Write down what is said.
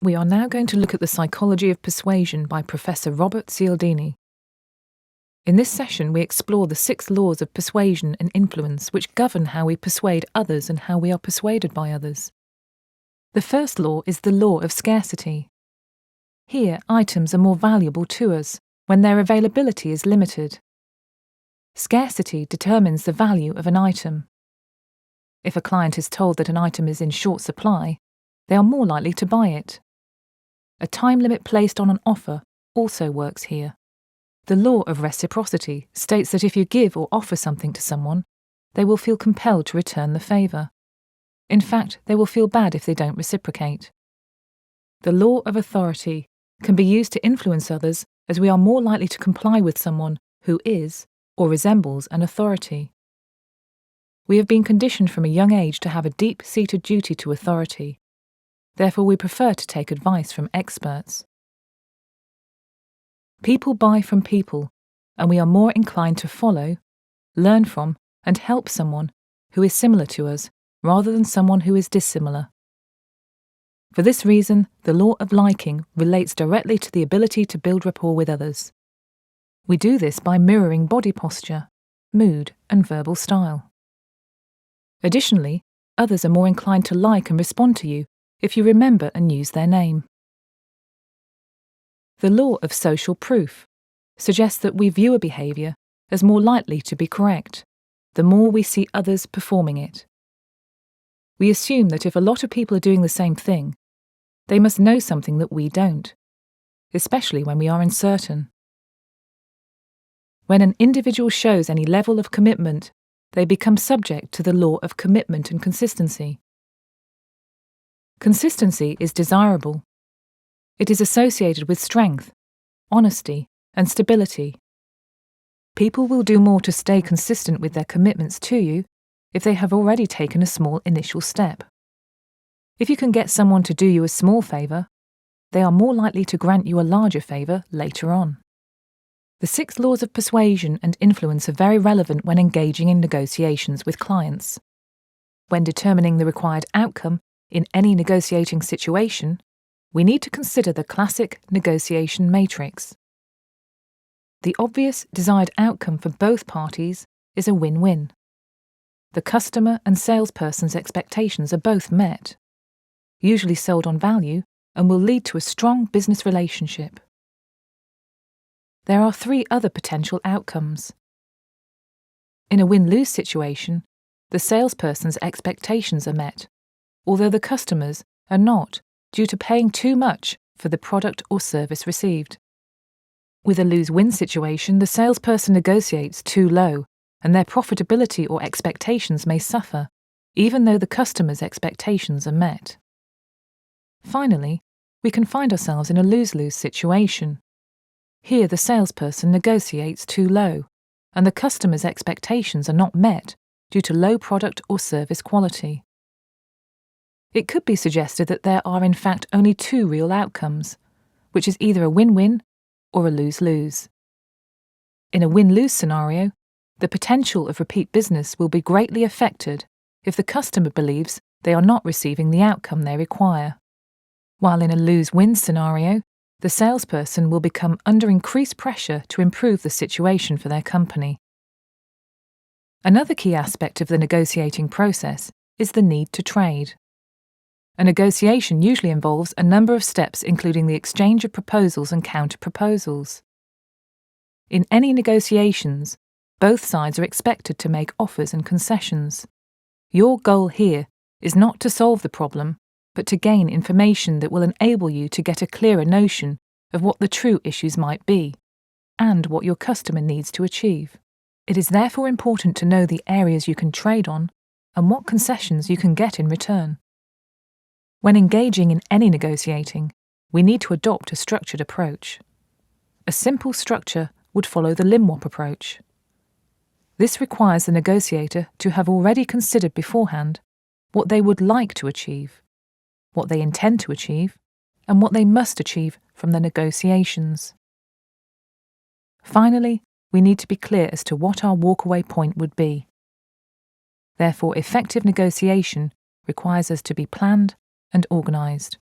We are now going to look at the psychology of persuasion by Professor Robert Cialdini. In this session, we explore the 6 laws of persuasion and influence which govern how we persuade others and how we are persuaded by others. The first law is the law of scarcity. Here, items are more valuable to us when their availability is limited. Scarcity determines the value of an item. If a client is told that an item is in short supply, they are more likely to buy it. A time limit placed on an offer also works here. The law of reciprocity states that if you give or offer something to someone, they will feel compelled to return the favour. In fact, they will feel bad if they don't reciprocate. The law of authority can be used to influence others, as we are more likely to comply with someone who is or resembles an authority. We have been conditioned from a young age to have a deep-seated duty to authority. Therefore, we prefer to take advice from experts. People buy from people, and we are more inclined to follow, learn from, and help someone who is similar to us rather than someone who is dissimilar. For this reason, the law of liking relates directly to the ability to build rapport with others. We do this by mirroring body posture, mood, and verbal style. Additionally, others are more inclined to like and respond to you if you remember and use their name. The law of social proof suggests that we view a behaviour as more likely to be correct the more we see others performing it. We assume that if a lot of people are doing the same thing, they must know something that we don't, especially when we are uncertain. When an individual shows any level of commitment, they become subject to the law of commitment and consistency. Consistency is desirable. It is associated with strength, honesty, and stability. People will do more to stay consistent with their commitments to you if they have already taken a small initial step. If you can get someone to do you a small favour, they are more likely to grant you a larger favour later on. The 6 laws of persuasion and influence are very relevant when engaging in negotiations with clients. When determining the required outcome in any negotiating situation, we need to consider the classic negotiation matrix. The obvious desired outcome for both parties is a win-win. The customer and salesperson's expectations are both met, usually sold on value, and will lead to a strong business relationship. There are 3 other potential outcomes. In a win-lose situation, the salesperson's expectations are met, although the customers are not, due to paying too much for the product or service received. With a lose-win situation, the salesperson negotiates too low, and their profitability or expectations may suffer, even though the customer's expectations are met. Finally, we can find ourselves in a lose-lose situation. Here, the salesperson negotiates too low, and the customer's expectations are not met due to low product or service quality. It could be suggested that there are in fact only 2 real outcomes, which is either a win-win or a lose-lose. In a win-lose scenario, the potential of repeat business will be greatly affected if the customer believes they are not receiving the outcome they require, while in a lose-win scenario, the salesperson will become under increased pressure to improve the situation for their company. Another key aspect of the negotiating process is the need to trade. A negotiation usually involves a number of steps, including the exchange of proposals and counter-proposals. In any negotiations, both sides are expected to make offers and concessions. Your goal here is not to solve the problem, but to gain information that will enable you to get a clearer notion of what the true issues might be, and what your customer needs to achieve. It is therefore important to know the areas you can trade on and what concessions you can get in return. When engaging in any negotiating, we need to adopt a structured approach. A simple structure would follow the Limwop approach. This requires the negotiator to have already considered beforehand what they would like to achieve, what they intend to achieve, and what they must achieve from the negotiations. Finally, we need to be clear as to what our walkaway point would be. Therefore, effective negotiation requires us to be planned and organised.